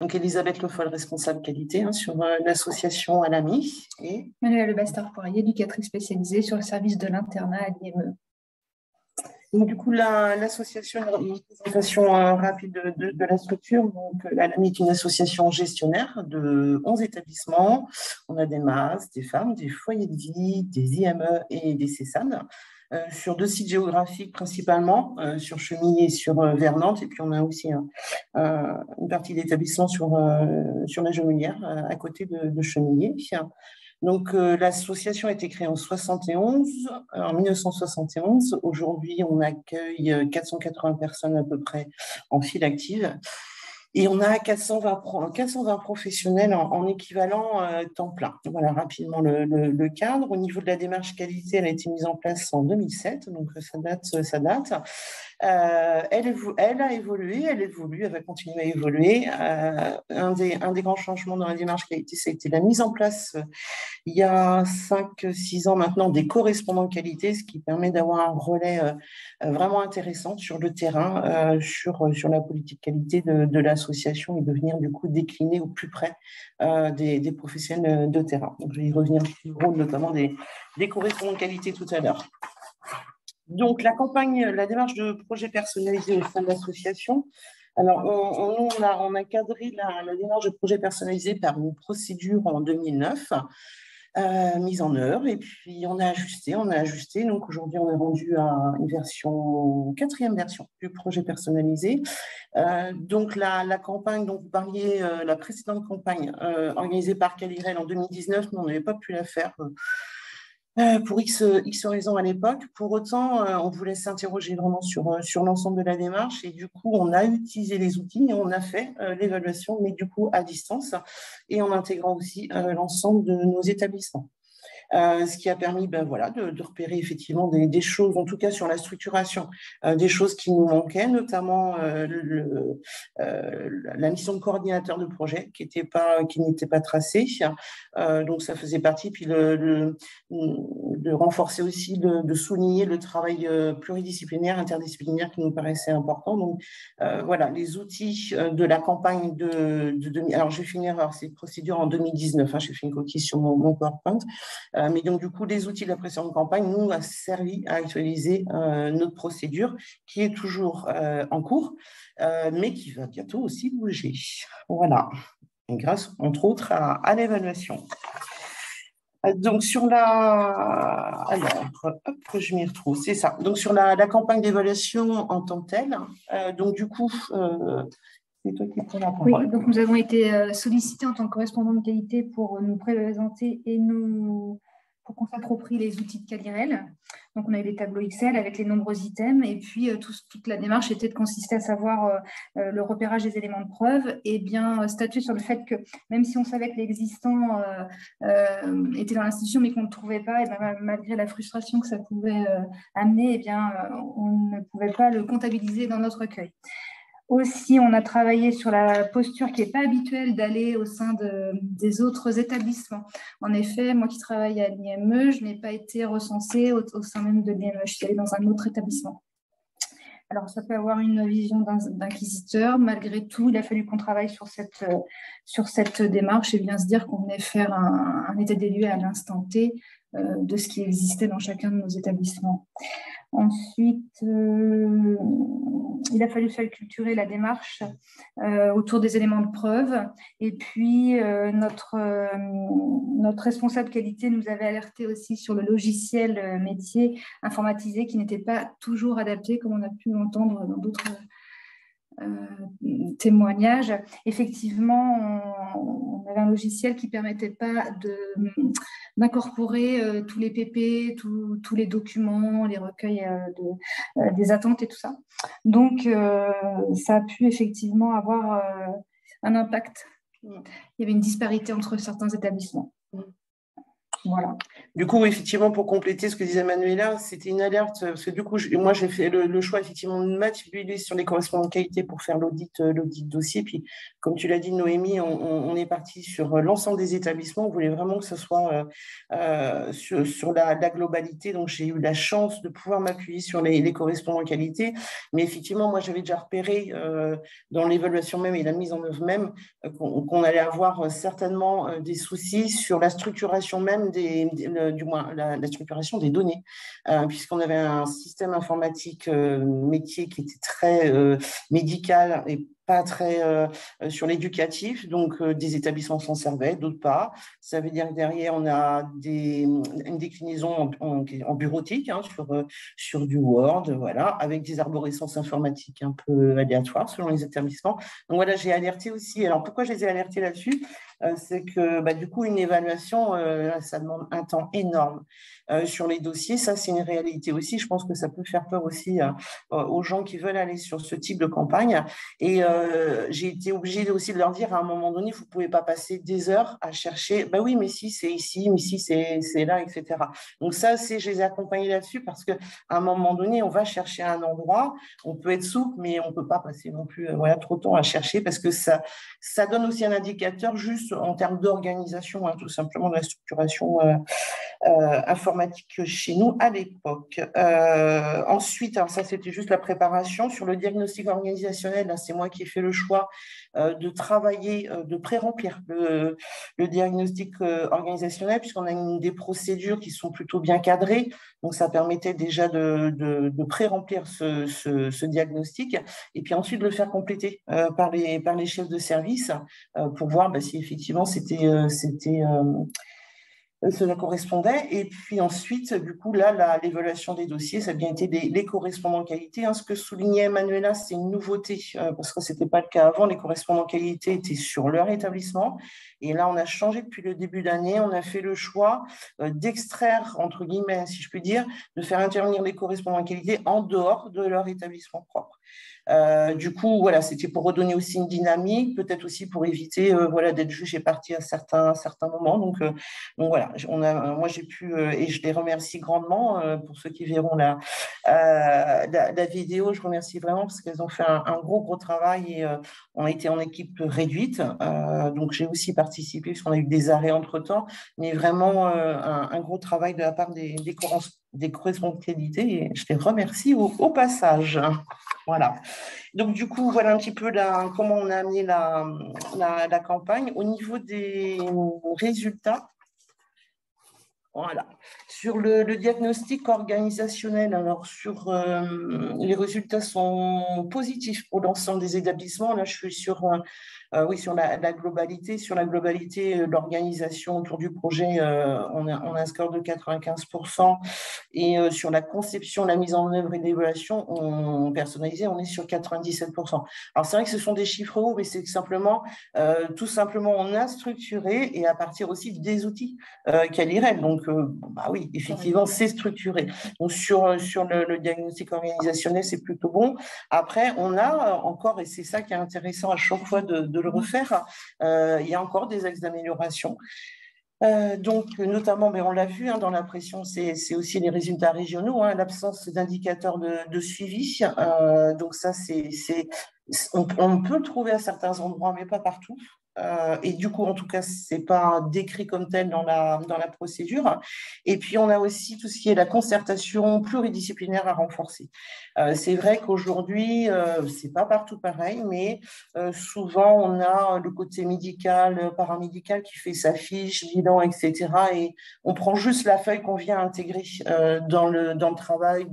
Donc, Elisabeth Le Foll, responsable qualité sur l'association Alami. Et Manuelle Bastard-Poirier, éducatrice spécialisée sur le service de l'internat à l'IME. Donc, du coup, l'association, une présentation rapide de la structure. Donc, Alami est une association gestionnaire de 11 établissements. On a des MAS, des femmes, des foyers de vie, des IME et des CESAN. Sur 2 sites géographiques principalement, sur Chemillé et sur Vernantes. Et puis, on a aussi une partie d'établissement sur la Genelière, à côté de Chemillé. Donc, l'association a été créée en 1971. Aujourd'hui, on accueille 480 personnes à peu près en file active. Et on a 420 professionnels en équivalent temps plein. Voilà rapidement le cadre. Au niveau de la démarche qualité, elle a été mise en place en 2007, donc ça date. Elle a évolué, elle évolue, elle va continuer à évoluer. Un des grands changements dans la démarche qualité, ça a été la mise en place il y a 5-6 ans maintenant des correspondants qualité, ce qui permet d'avoir un relais vraiment intéressant sur le terrain, sur la politique qualité de l'association et de venir du coup décliner au plus près des professionnels de terrain. Donc, je vais y revenir sur le rôle notamment des correspondants qualité tout à l'heure. Donc, la démarche de projet personnalisé au sein de l'association. Alors, on a cadré la démarche de projet personnalisé par une procédure en 2009, mise en œuvre, et puis on a ajusté. Donc, aujourd'hui, on est rendu à une 4e version du projet personnalisé. Donc, la campagne dont vous parliez, la précédente campagne organisée par Calirel en 2019, nous, on n'avait pas pu la faire pour X raisons à l'époque. Pour autant, on voulait s'interroger vraiment sur l'ensemble de la démarche et du coup, on a utilisé les outils et on a fait l'évaluation, mais du coup à distance et en intégrant aussi l'ensemble de nos établissements. Ce qui a permis de repérer effectivement des choses, en tout cas sur la structuration, des choses qui nous manquaient, notamment la mission de coordinateur de projet qui n'était pas tracée. Donc ça faisait partie, puis de renforcer aussi, de souligner le travail pluridisciplinaire, interdisciplinaire qui nous paraissait important. Donc voilà, les outils de la campagne alors je vais finir ces procédures en 2019, j'ai fait une coquille sur mon PowerPoint. Mais donc, du coup, les outils de la précédente campagne nous a servi à actualiser notre procédure qui est toujours en cours, mais qui va bientôt aussi bouger. Voilà, et grâce, entre autres, à l'évaluation. Donc, alors, hop, je m'y retrouve, c'est ça. Donc, sur la campagne d'évaluation en tant que telle, donc, du coup, c'est toi qui prends la parole. Oui, donc nous avons été sollicités en tant que correspondant de qualité pour nous présenter et pour qu'on s'approprie les outils de Calirel. Donc, on a eu les tableaux Excel avec les nombreux items et puis toute la démarche était de consister à savoir le repérage des éléments de preuve et bien statuer sur le fait que même si on savait que l'existant était dans l'institution mais qu'on ne le trouvait pas, et bien, malgré la frustration que ça pouvait amener, et bien, on ne pouvait pas le comptabiliser dans notre recueil. Aussi, on a travaillé sur la posture qui n'est pas habituelle d'aller au sein des autres établissements. En effet, moi qui travaille à l'IME, je n'ai pas été recensée au sein même de l'IME, je suis allée dans un autre établissement. Alors, ça peut avoir une vision d'inquisiteur. Malgré tout, il a fallu qu'on travaille sur cette démarche et bien se dire qu'on venait faire un état des lieux à l'instant T de ce qui existait dans chacun de nos établissements. Ensuite, il a fallu culturer la démarche autour des éléments de preuve. Et puis, notre responsable qualité nous avait alerté aussi sur le logiciel métier informatisé qui n'était pas toujours adapté, comme on a pu l'entendre dans d'autres témoignages. Effectivement, on avait un logiciel qui ne permettait pas d'incorporer tous les PP, tous les documents, les recueils des attentes et tout ça. Donc, ça a pu effectivement avoir un impact. Il y avait une disparité entre certains établissements. Voilà. Du coup, effectivement, pour compléter ce que disait Manuela, c'était une alerte, parce que du coup, moi, j'ai fait le choix, effectivement, de m'appuyer sur les correspondants de qualité pour faire l'audit dossier. Puis, comme tu l'as dit, Noémie, on est parti sur l'ensemble des établissements. On voulait vraiment que ce soit sur la globalité. Donc, j'ai eu la chance de pouvoir m'appuyer sur les correspondants de qualité. Mais effectivement, moi, j'avais déjà repéré dans l'évaluation même et la mise en œuvre même qu'on allait avoir certainement des soucis sur la structuration même du moins la structuration des données, puisqu'on avait un système informatique métier qui était très médical et pas très sur l'éducatif, donc des établissements s'en servaient, d'autres pas. Ça veut dire que derrière, on a une déclinaison en bureautique sur du Word, voilà, avec des arborescences informatiques un peu aléatoires selon les établissements. Donc voilà, j'ai alerté aussi. Alors pourquoi je les ai alertés là-dessus? C'est que du coup, une évaluation, ça demande un temps énorme sur les dossiers. Ça, c'est une réalité aussi. Je pense que ça peut faire peur aussi aux gens qui veulent aller sur ce type de campagne. Et j'ai été obligée aussi de leur dire à un moment donné, vous ne pouvez pas passer des heures à chercher, bah oui, mais si c'est ici, mais si c'est là, etc. Donc ça, je les ai accompagnés là-dessus parce qu'à un moment donné, on va chercher un endroit, on peut être souple, mais on ne peut pas passer non plus trop de temps à chercher parce que ça donne aussi un indicateur juste en termes d'organisation, tout simplement de la structuration informatique chez nous à l'époque. Ensuite, alors ça c'était juste la préparation. Sur le diagnostic organisationnel, là, c'est moi qui ai fait le choix de travailler, de pré-remplir le diagnostic organisationnel, puisqu'on a des procédures qui sont plutôt bien cadrées. Donc, ça permettait déjà de pré-remplir ce diagnostic et puis ensuite de le faire compléter par les chefs de service pour voir si effectivement cela correspondait. Et puis ensuite, du coup, là, l'évaluation des dossiers, ça a bien été les correspondants qualité. Ce que soulignait Manuela, c'est une nouveauté, parce que ce n'était pas le cas avant. Les correspondants qualité étaient sur leur établissement. Et là, on a changé depuis le début d'année. On a fait le choix d'extraire, entre guillemets, si je puis dire, de faire intervenir les correspondants qualité en dehors de leur établissement propre. Du coup, voilà, c'était pour redonner aussi une dynamique, peut-être aussi pour éviter d'être jugé parti à certains moments. Donc voilà, moi j'ai pu, et je les remercie grandement pour ceux qui verront la vidéo, je remercie vraiment parce qu'elles ont fait un gros travail et on a été en équipe réduite. Donc j'ai aussi participé parce qu'on a eu des arrêts entre-temps, mais vraiment un gros travail de la part des correspondants de qualité et je les remercie au passage. Voilà. Donc, du coup, voilà un petit peu comment on a amené la campagne. Au niveau des résultats, voilà. Sur le diagnostic organisationnel, alors les résultats sont positifs pour l'ensemble des établissements. Là, je suis sur sur la globalité. Sur la globalité, l'organisation autour du projet, on a un score de 95%. Et sur la conception, la mise en œuvre et l'évaluation personnalisée, on est sur 97%. Alors, c'est vrai que ce sont des chiffres hauts, mais c'est tout simplement, on a structuré et à partir aussi des outils Calirel. Donc, oui, effectivement, c'est structuré. Donc, sur le diagnostic organisationnel, c'est plutôt bon. Après, on a encore, et c'est ça qui est intéressant à chaque fois de le refaire, il y a encore des axes d'amélioration. Donc, notamment, mais on l'a vu dans la pression, c'est aussi les résultats régionaux, l'absence d'indicateurs de suivi. Donc, ça, on peut le trouver à certains endroits, mais pas partout. Et du coup, en tout cas, ce n'est pas décrit comme tel dans la procédure. Et puis, on a aussi tout ce qui est la concertation pluridisciplinaire à renforcer. C'est vrai qu'aujourd'hui, ce n'est pas partout pareil, mais souvent, on a le côté médical, paramédical qui fait sa fiche, bilan, etc. Et on prend juste la feuille qu'on vient intégrer dans le travail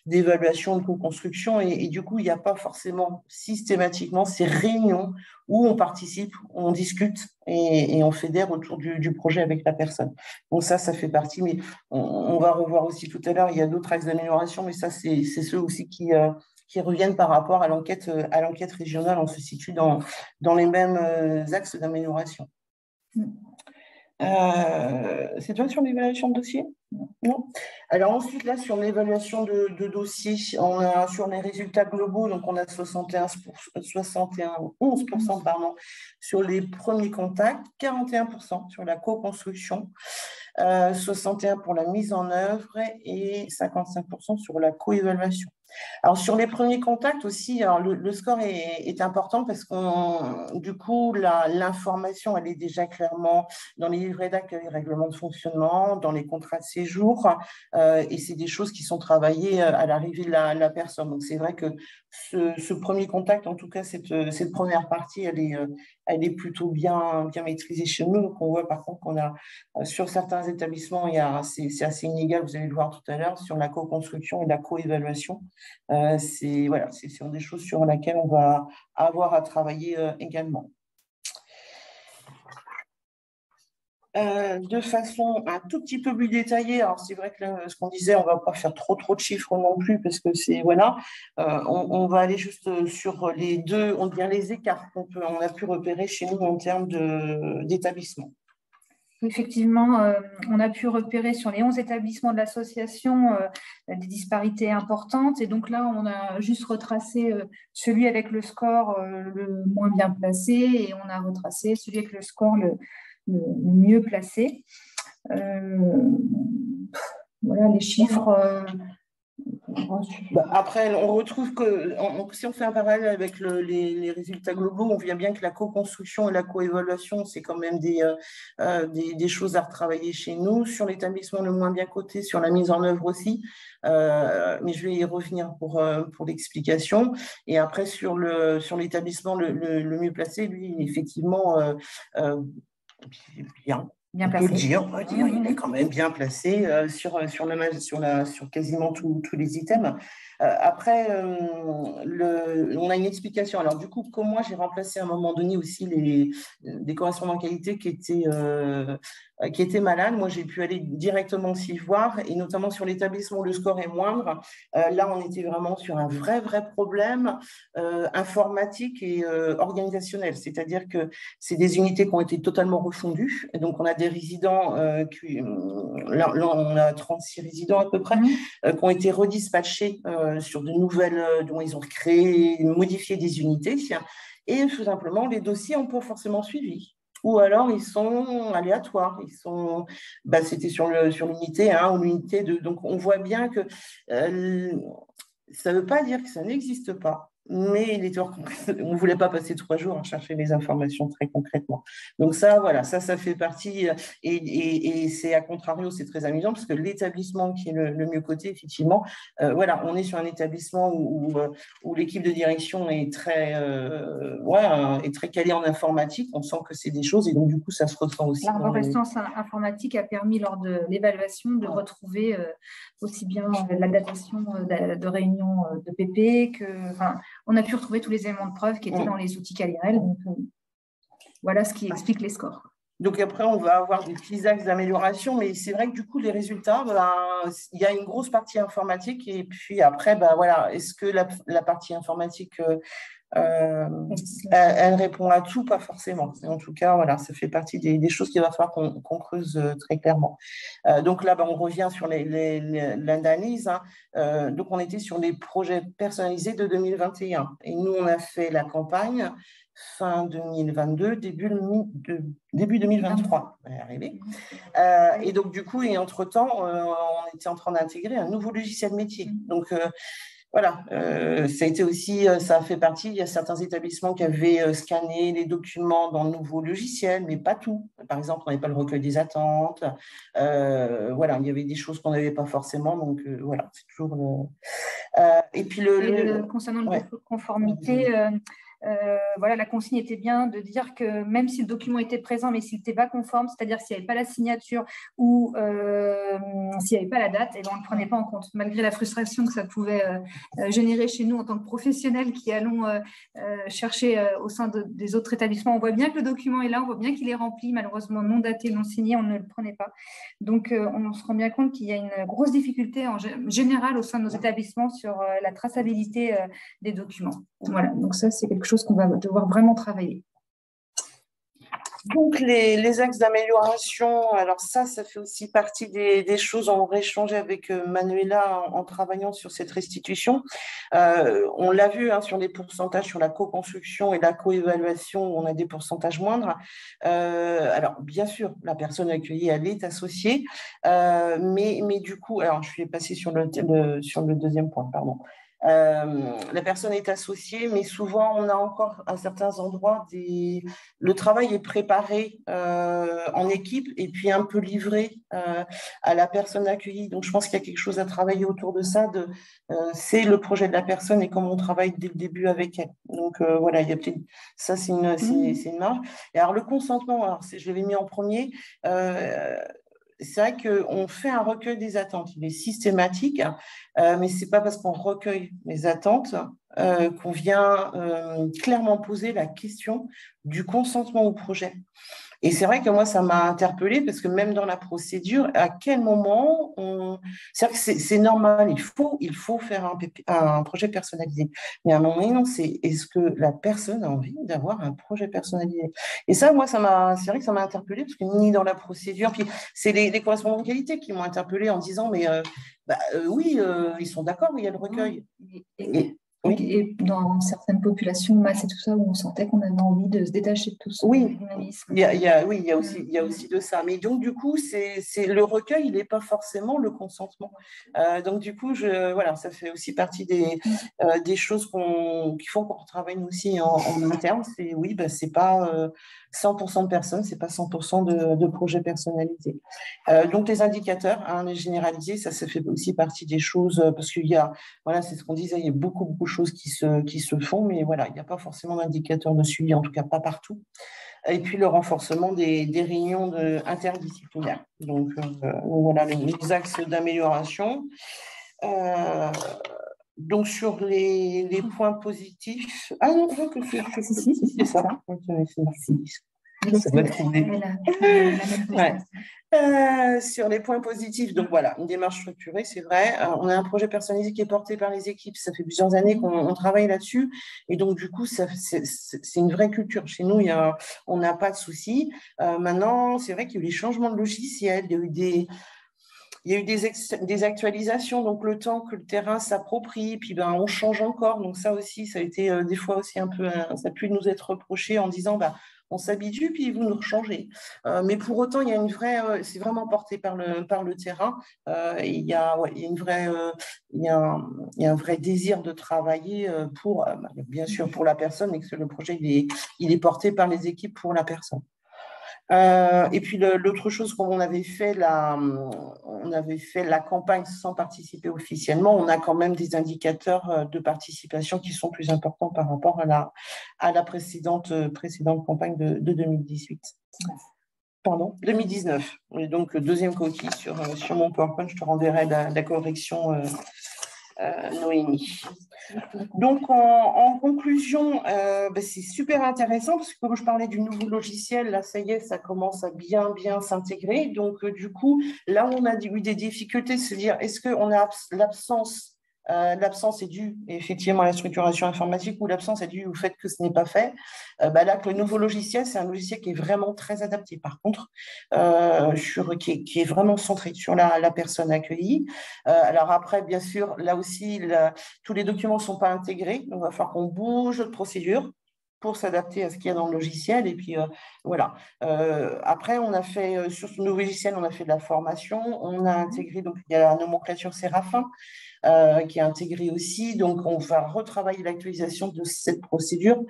d'évaluation, de co-construction. Et du coup, il n'y a pas forcément systématiquement ces réunions où on participe, on discute et on fédère autour du projet avec la personne. Donc ça fait partie, mais on va revoir aussi tout à l'heure, il y a d'autres axes d'amélioration, mais ça, c'est ceux aussi qui reviennent par rapport à l'enquête régionale. On se situe dans les mêmes axes d'amélioration. C'est toi sur l'évaluation de dossier? Non. Alors ensuite, là, sur l'évaluation de dossier, on a sur les résultats globaux, donc on a 11% pardon, sur les premiers contacts, 41% sur la co-construction. 61% pour la mise en œuvre et 55% sur la coévaluation. Alors, sur les premiers contacts aussi, alors le score est important parce que du coup, l'information, elle est déjà clairement dans les livrets d'accueil, les règlements de fonctionnement, dans les contrats de séjour, et c'est des choses qui sont travaillées à l'arrivée de la personne. Donc, c'est vrai que ce premier contact, en tout cas, cette première partie, elle est plutôt bien maîtrisée chez nous. Donc, on voit par contre qu'on a, sur certains établissements, c'est assez inégal, vous allez le voir tout à l'heure, sur la co-construction et la co-évaluation. Voilà, c'est des choses sur lesquelles on va avoir à travailler également. De façon un tout petit peu plus détaillée, alors c'est vrai que là, ce qu'on disait, on ne va pas faire trop de chiffres non plus parce que voilà, on va aller juste sur les deux, on dirait les écarts on a pu repérer chez nous en termes d'établissement. Effectivement, on a pu repérer sur les 11 établissements de l'association des disparités importantes. Et donc là, on a juste retracé celui avec le score le moins bien placé et on a retracé celui avec le score le mieux placé. Voilà les chiffres. Après, on retrouve que si on fait un parallèle avec les résultats globaux, on voit bien que la co-construction et la co-évaluation, c'est quand même des choses à retravailler chez nous. Sur l'établissement le moins bien coté, sur la mise en œuvre aussi, mais je vais y revenir pour l'explication. Et après, sur l'établissement le mieux placé, lui, effectivement, bien. On peut le dire, il est quand même bien placé sur quasiment tous les items. Après, on a une explication. Alors, du coup, comme moi, j'ai remplacé à un moment donné aussi des correspondants qualité qui étaient malades. Moi, j'ai pu aller directement s'y voir, et notamment sur l'établissement où le score est moindre. Là, on était vraiment sur un vrai problème informatique et organisationnel. C'est-à-dire que c'est des unités qui ont été totalement refondues. Et donc, on a des résidents, là, on a 36 résidents à peu près, qui ont été redispatchés sur de nouvelles, dont ils ont créé, modifié des unités. Et tout simplement, les dossiers n'ont pas forcément suivi. Ou alors, ils sont aléatoires. C'était sur l'unité 1 ou l'unité 2. Donc, on voit bien que ça ne veut pas dire que ça n'existe pas. Mais on ne voulait pas passer 3 jours à chercher les informations très concrètement. Donc ça, voilà, ça fait partie, et c'est à contrario, c'est très amusant parce que l'établissement qui est le mieux coté, effectivement, voilà, on est sur un établissement où l'équipe de direction est très calée en informatique. On sent que c'est des choses et donc du coup, ça se ressent aussi. L'arborescence informatique a permis lors de l'évaluation de retrouver aussi bien la datation de réunion de PP on a pu retrouver tous les éléments de preuve qui étaient dans les outils Calirel. Donc, voilà ce qui explique les scores. Donc après, on va avoir des petits axes d'amélioration, mais c'est vrai que du coup, les résultats, il y a une grosse partie informatique et puis après, voilà, est-ce que la partie informatique, elle répond à tout? Pas forcément. En tout cas, voilà, ça fait partie des choses qu'il va falloir qu'on creuse très clairement. Donc là, on revient sur l'analyse. Donc, on était sur les projets personnalisés de 2021. Et nous, on a fait la campagne fin 2022, début 2023. On va y arriver. Et donc, du coup, et entre-temps, on était en train d'intégrer un nouveau logiciel métier. Donc, voilà, ça a fait partie. Il y a certains établissements qui avaient scanné les documents dans le nouveau logiciel, mais pas tout. Par exemple, on n'avait pas le recueil des attentes. Voilà, il y avait des choses qu'on n'avait pas forcément. Donc, voilà, c'est toujours et puis concernant le défaut de conformité, voilà, la consigne était bien de dire que même si le document était présent, mais s'il n'était pas conforme, c'est-à-dire s'il n'y avait pas la signature ou s'il n'y avait pas la date, on ne le prenait pas en compte, malgré la frustration que ça pouvait générer chez nous en tant que professionnels qui allons chercher au sein des autres établissements. On voit bien que le document est là, on voit bien qu'il est rempli, malheureusement non daté, non signé, on ne le prenait pas. Donc, on se rend bien compte qu'il y a une grosse difficulté en général au sein de nos établissements sur la traçabilité des documents. Voilà, donc ça, c'est quelque chose qu'on va devoir vraiment travailler. Donc, les axes d'amélioration, alors ça fait aussi partie des choses. On aurait échangé avec Manuela en travaillant sur cette restitution. On l'a vu hein, sur les pourcentages, sur la co-construction et la co-évaluation, on a des pourcentages moindres. Alors, bien sûr, la personne accueillie, elle est associée, mais du coup, alors je suis passée sur le deuxième point, pardon. La personne est associée, mais souvent, on a encore à certains endroits le travail est préparé en équipe et puis un peu livré à la personne accueillie. Donc, je pense qu'il y a quelque chose à travailler autour de ça. C'est le projet de la personne et comment on travaille dès le début avec elle. Donc, voilà, il y a peut-être ça, c'est une marge. Et alors, le consentement, alors, je l'avais mis en premier. C'est vrai qu'on fait un recueil des attentes. Il est systématique, mais ce n'est pas parce qu'on recueille les attentes qu'on vient clairement poser la question du consentement au projet. Et c'est vrai que moi, ça m'a interpellée parce que même dans la procédure, à quel moment c'est-à-dire que c'est normal, il faut faire un projet personnalisé. Mais à un moment donné, non, c'est est-ce que la personne a envie d'avoir un projet personnalisé? Et ça, moi, c'est vrai que ça m'a interpellée parce que ni dans la procédure, puis c'est les correspondants de qualité qui m'ont interpellée en disant, mais oui, ils sont d'accord, il y a le recueil. Oui. Et dans certaines populations, masse et tout ça, où on sentait qu'on avait envie de se détacher de tout ça. Oui, il y a aussi de ça. Mais donc, du coup, c'est le recueil, il n'est pas forcément le consentement. Donc, du coup, voilà, ça fait aussi partie des choses qui font qu'on travaille nous aussi en interne. C'est oui, c'est pas 100% de personnes, c'est pas 100% de projets personnalisés. Donc, les indicateurs, hein, les généralisés, ça fait aussi partie des choses, parce qu'il y a, voilà, c'est ce qu'on disait, il y a beaucoup de choses qui se font, mais voilà, il n'y a pas forcément d'indicateurs de suivi, en tout cas pas partout. Et puis le renforcement des réunions interdisciplinaires. Donc, voilà les axes d'amélioration. Donc, sur les points positifs. Ah non, que c'est ça. Ça va trouver. Sur les points positifs, donc voilà, une démarche structurée, c'est vrai. On a un projet personnalisé qui est porté par les équipes. Ça fait plusieurs années qu'on travaille là-dessus. Et donc, du coup, c'est une vraie culture. Chez nous, on n'a pas de soucis. Maintenant, c'est vrai qu'il y a eu des changements de logiciels, il y a eu des actualisations, donc le temps que le terrain s'approprie, puis on change encore. Donc ça aussi, ça a été des fois aussi un peu, ça a pu nous être reproché en disant, on s'habitue, puis vous nous rechangez. Mais pour autant, il y a une vraie, c'est vraiment porté par le terrain. Il y a une vraie, il y a un vrai désir de travailler pour, bien sûr, pour la personne, mais que le projet il est porté par les équipes pour la personne. Et puis l'autre chose qu'on avait fait, on avait fait la campagne sans participer officiellement. On a quand même des indicateurs de participation qui sont plus importants par rapport à la précédente campagne de 2018. Pardon, 2019. Et donc, deuxième coquille sur mon PowerPoint, je te renverrai la correction, Noémie. Donc, en conclusion, c'est super intéressant parce que comme je parlais du nouveau logiciel, là, ça y est, ça commence à bien s'intégrer. Donc, du coup, là où on a eu des difficultés, c'est de se dire, est-ce qu'on a l'absence est due effectivement à la structuration informatique ou l'absence est due au fait que ce n'est pas fait. Là, que le nouveau logiciel, c'est un logiciel qui est vraiment très adapté. Par contre, qui est vraiment centré sur la personne accueillie. Alors après, bien sûr, là aussi, tous les documents ne sont pas intégrés. Donc, il va falloir qu'on bouge de procédure pour s'adapter à ce qu'il y a dans le logiciel. Et puis, voilà. Après, on a fait, sur ce nouveau logiciel, on a fait de la formation. On a intégré, donc, il y a la nomenclature Séraphin, qui est intégrée aussi. Donc, on va retravailler l'actualisation de cette procédure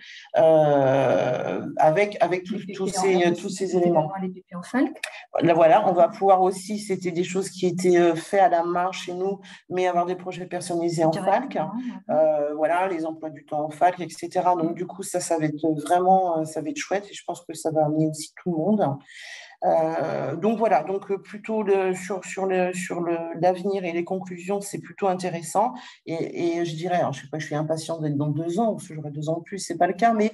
avec tous ces éléments. Là, voilà, on va pouvoir aussi, c'était des choses qui étaient faites à la marge chez nous, mais avoir des projets personnalisés en FALC. Voilà, les emplois du temps en FALC, etc. Donc, du coup, ça va être vraiment, ça va être chouette et je pense que ça va amener aussi tout le monde. Donc voilà, donc plutôt sur l'avenir et les conclusions, c'est plutôt intéressant. Et je dirais, alors, je sais pas, je suis impatiente d'être dans 2 ans, parce que j'aurai 2 ans de plus, c'est pas le cas, mais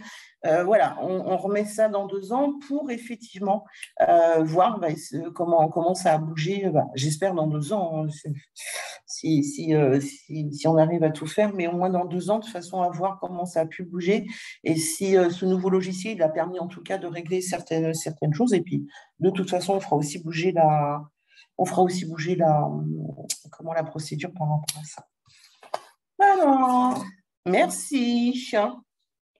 voilà, on remet ça dans 2 ans pour effectivement voir comment ça a bougé. J'espère dans 2 ans. Hein, si on arrive à tout faire, mais au moins dans 2 ans, de façon à voir comment ça a pu bouger et si ce nouveau logiciel il a permis en tout cas de régler certaines choses. Et puis, de toute façon, on fera aussi bouger comment la procédure par rapport à ça. Alors, merci.